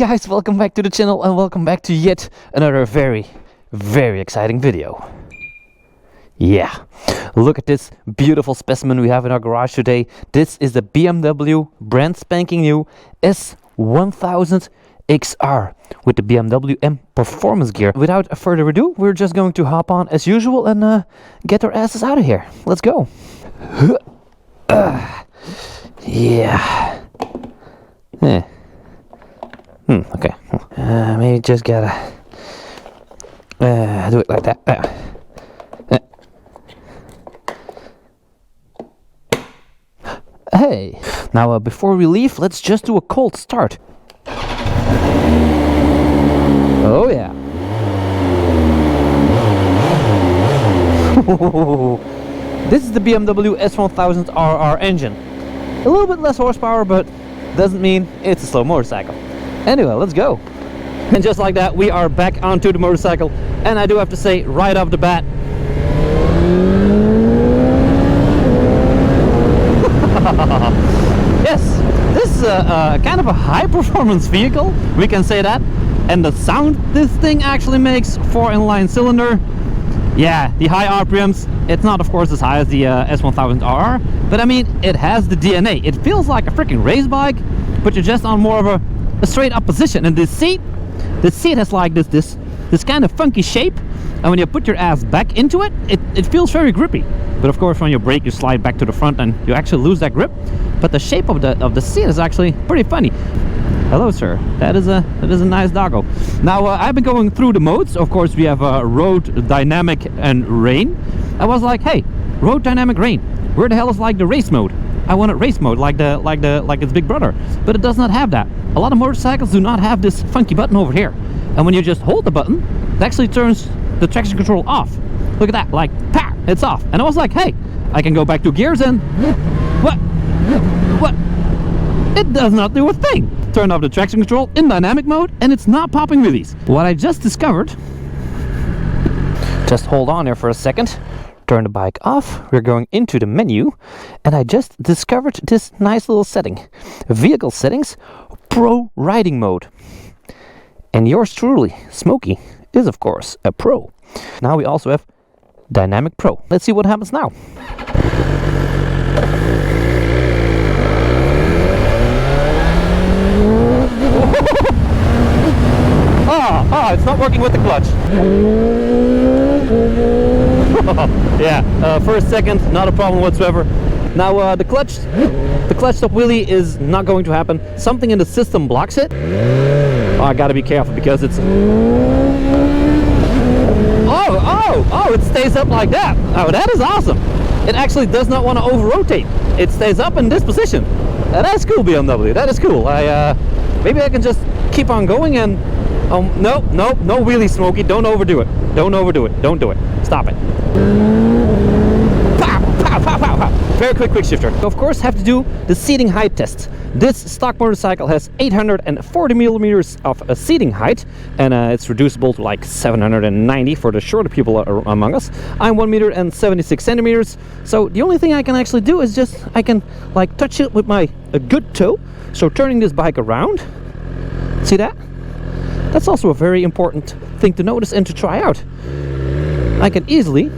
guys, welcome back to the channel and welcome back to yet another very exciting video. Yeah, look at this beautiful specimen we have in our garage today. This is the BMW brand spanking new S1000Xr with the BMW M performance gear. Without further ado, we're just going to hop on as usual and get our asses out of here. Let's go. Yeah. Okay. Maybe just gotta do it like that. Hey! Now, before we leave, let's just do a cold start. Oh yeah. This is the BMW S1000Xr engine. A little bit less horsepower, but doesn't mean it's a slow motorcycle. Anyway, let's go. And just like that, we are back onto the motorcycle. And I do have to say, right off the bat, yes, this is a kind of a high performance vehicle, we can say that. And the sound this thing actually makes for inline cylinder, yeah, the high RPMs, it's not of course as high as the S1000RR, but I mean, it has the DNA. It feels like a freaking race bike, but you're just on more of a straight up position. And the seat has like this kind of funky shape, and when you put your ass back into it, it feels very grippy. But of course, when you brake, you slide back to the front and you actually lose that grip. But the shape of the seat is actually pretty funny. Hello, sir. That is a nice doggo. Now, I've been going through the modes. Of course, we have road, dynamic, and rain. I was like, hey, road, dynamic, rain. Where the hell is like the race mode? I wanted race mode like its big brother, but it does not have that. A lot of motorcycles do not have this funky button over here, and when you just hold the button, it actually turns the traction control off. Look at that, like, pow, it's off. And I was like, hey, I can go back to gears and what? It does not do a thing. Turn off the traction control in dynamic mode, and it's not popping wheelies. What I just discovered, just hold on here for a second. Turn the bike off, we're going into the menu, and I just discovered this nice little setting. Vehicle settings, Pro riding mode. And yours truly, Smokey, is of course a pro. Now we also have Dynamic Pro. Let's see what happens now. It's not working with the clutch. Yeah, first, second, not a problem whatsoever. Now the clutch stop wheelie is not going to happen. Something in the system blocks it. Oh, I gotta be careful because it's... Oh, it stays up like that. Oh, that is awesome. It actually does not want to over-rotate. It stays up in this position. That's cool, BMW. That is cool. Maybe I can just keep on going and... no wheelie, Smokey. Don't overdo it. Don't overdo it. Don't do it. Stop it. Pow, pow, pow, pow, pow. Very quick shifter. Of course, have to do the seating height test. This stock motorcycle has 840 millimeters of seating height, and it's reducible to like 790 for the shorter people among us. I'm 1 meter and 76 centimeters, so the only thing I can actually do is just I can like touch it with my good toe. So turning this bike around, see that? That's also a very important thing to notice and to try out. I can easily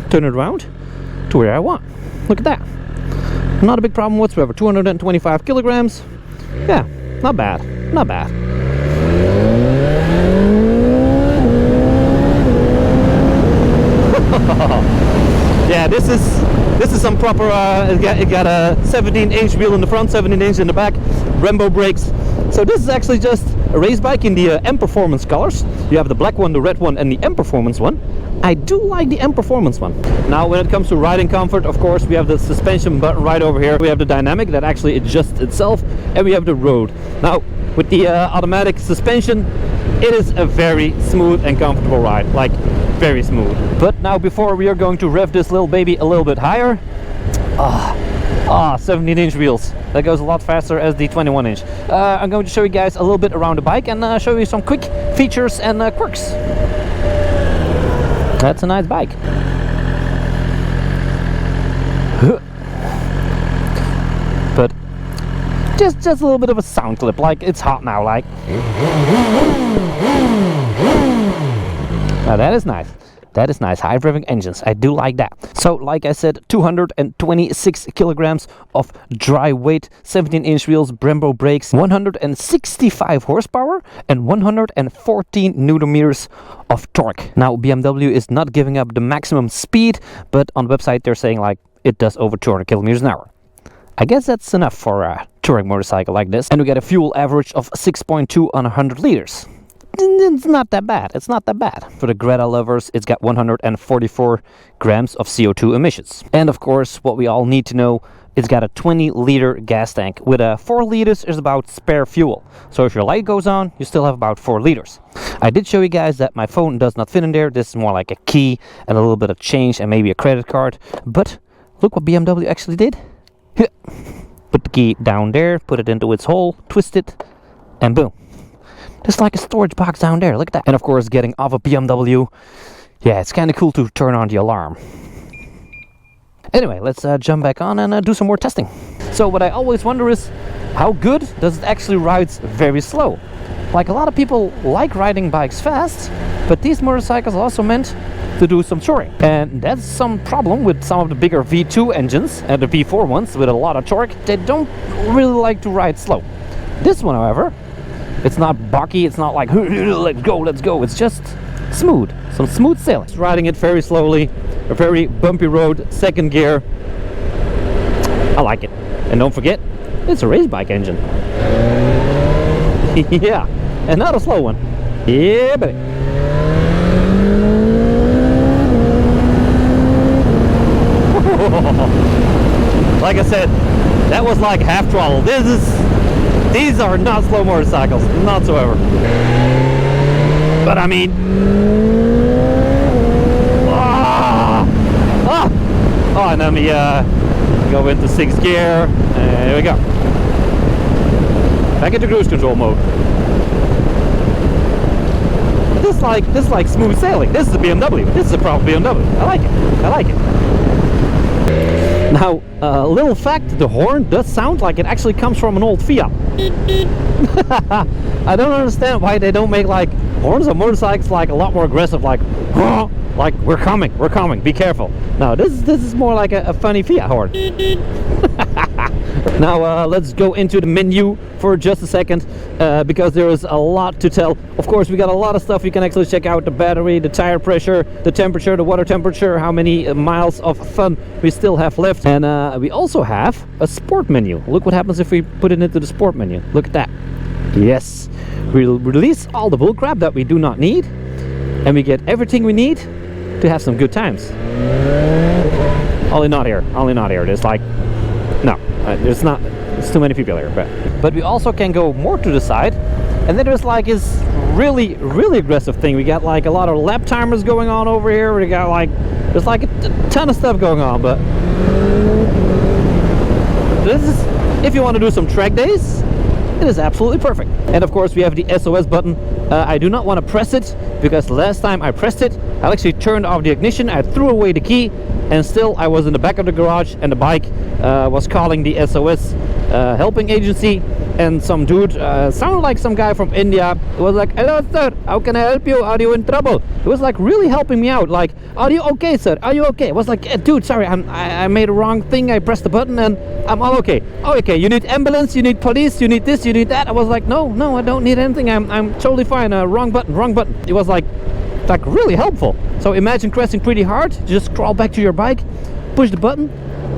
turn it around to where I want. Look at that. Not a big problem whatsoever. 225 kilograms. Yeah, not bad. Not bad. Yeah, this is some proper. It got a 17-inch wheel in the front, 17-inch in the back. Brembo brakes. So this is actually just a race bike in the M Performance colors. You have the black one, the red one, and the M Performance one. I do like the M Performance one. Now, when it comes to riding comfort, of course, we have the suspension button right over here. We have the dynamic that actually adjusts itself, and we have the road. Now, with the automatic suspension, it is a very smooth and comfortable ride, like very smooth. But now, before we are going to rev this little baby a little bit higher, 17-inch wheels. That goes a lot faster as the 21-inch. I'm going to show you guys a little bit around the bike and show you some quick features and quirks. That's a nice bike. But just a little bit of a sound clip, like it's hot now, like. Now that is nice. That is nice. High revving engines. I do like that. So, like I said, 226 kilograms of dry weight, 17-inch wheels, Brembo brakes, 165 horsepower, and 114 newton meters of torque. Now, BMW is not giving up the maximum speed, but on the website they're saying like it does over 200 kilometers an hour. I guess that's enough for a touring motorcycle like this. And we get a fuel average of 6.2 on 100 liters. It's not that bad. It's not that bad. For the Greta lovers, it's got 144 grams of CO2 emissions. And of course, what we all need to know, it's got a 20-liter gas tank. With a 4 liters is about spare fuel. So if your light goes on, you still have about 4 liters. I did show you guys that my phone does not fit in there. This is more like a key and a little bit of change and maybe a credit card. But look what BMW actually did. Put the key down there, put it into its hole, twist it, and boom. Just like a storage box down there, look at that. And of course, getting off a BMW, yeah, it's kind of cool to turn on the alarm. Anyway, let's jump back on and do some more testing. So what I always wonder is, how good does it actually ride very slow? Like, a lot of people like riding bikes fast, but these motorcycles are also meant to do some touring. And that's some problem with some of the bigger V2 engines and the V4 ones with a lot of torque. They don't really like to ride slow. This one, however, it's not bucky, it's not like let's go, it's just smooth, some smooth sailing. Just riding it very slowly, a very bumpy road, second gear. I like it. And don't forget, it's a race bike engine. Yeah, and not a slow one. Yeah, baby. Like I said, that was like half throttle. These are not slow motorcycles, not whatsoever. But I mean, oh, and let me go into 6th gear. Here we go. Back into cruise control mode. This like smooth sailing. This is a BMW. This is a proper BMW. I like it. I like it. Now, a little fact, the horn does sound like it actually comes from an old Fiat. I don't understand why they don't make like horns on motorcycles like a lot more aggressive, like we're coming, be careful. No, this is more like a funny Fiat horn. Now let's go into the menu for just a second, because there is a lot to tell. Of course, we got a lot of stuff you can actually check out: the battery, the tire pressure, the temperature, the water temperature, how many miles of fun we still have left. And we also have a sport menu. Look what happens if we put it into the sport menu. Look at that. Yes, we'll release all the bullcrap that we do not need, and we get everything we need to have some good times. Only not here. There's like, no, there's not. There's too many people here. But we also can go more to the side, and then there's like this really aggressive thing. We got like a lot of lap timers going on over here. We got like, there's like a ton of stuff going on. But this is, if you want to do some track days, it is absolutely perfect. And of course we have the SOS button. I do not want to press it, because last time I pressed it, I actually turned off the ignition, I threw away the key, and still I was in the back of the garage, and the bike was calling the SOS helping agency, and some dude, sounded like some guy from India, was like, "Hello sir, how can I help you? Are you in trouble?" It was like really helping me out, like, "Are you okay sir? Are you okay?" I was like, "Dude, sorry, I made a wrong thing, I pressed the button and I'm all okay." "Oh, okay, you need ambulance, you need police, you need this, you need that." I was like, no, I don't need anything, I'm totally fine. Wrong button. It was like really helpful. So imagine crashing pretty hard, just crawl back to your bike, push the button,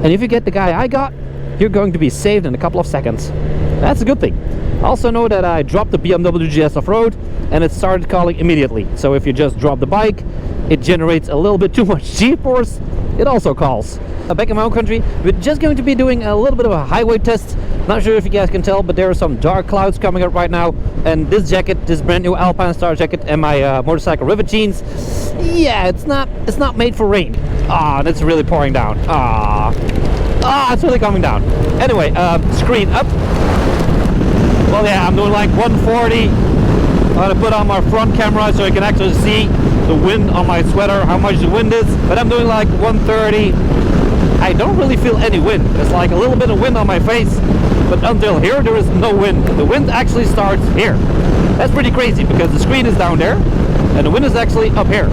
and if you get the guy I got, you're going to be saved in a couple of seconds. That's a good thing. I also know that I dropped the BMW GS off-road and it started calling immediately. So if you just drop the bike, it generates a little bit too much G-force, it also calls. Back in my own country, we're just going to be doing a little bit of a highway test. Not sure if you guys can tell, but there are some dark clouds coming up right now, and this jacket, this brand new Alpine Star jacket, and my motorcycle rivet jeans, yeah, it's not made for rain. And it's really pouring down. It's really coming down. Anyway, screen up. Well, yeah, I'm doing like 140. I'm gonna put on my front camera so you can actually see the wind on my sweater, how much the wind is, but I'm doing like 130. I don't really feel any wind. There's like a little bit of wind on my face, but until here there is no wind. The wind actually starts here. That's pretty crazy because the screen is down there and the wind is actually up here.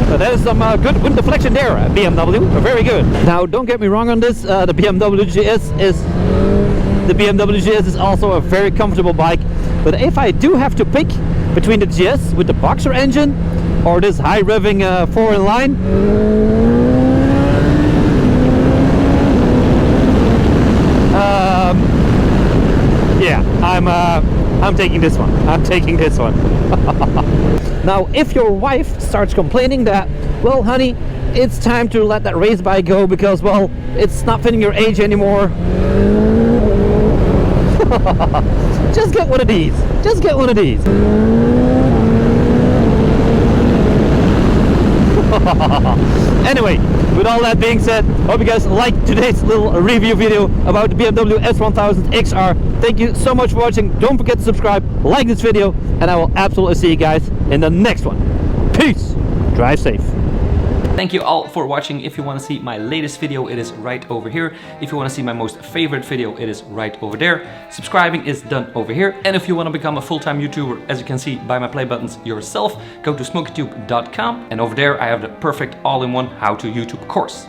So that is some good wind deflection there, BMW. Very good. Now, don't get me wrong on this. The BMW GS is also a very comfortable bike. But if I do have to pick between the GS with the boxer engine or this high revving 4-in-line, yeah, I'm taking this one. I'm taking this one. Now, if your wife starts complaining that, well, honey, it's time to let that race bike go because, well, it's not fitting your age anymore. Just get one of these. Just get one of these. Anyway, with all that being said, hope you guys liked today's little review video about the BMW S1000Xr. Thank you so much for watching. Don't forget to subscribe, like this video, and I will absolutely see you guys in the next one. Peace. Drive safe. Thank you all for watching. If you want to see my latest video, it is right over here. If you want to see my most favorite video, it is right over there. Subscribing is done over here. And if you want to become a full-time YouTuber, as you can see by my play buttons yourself, go to smokytube.com, and over there I have the perfect all-in-one how to YouTube course.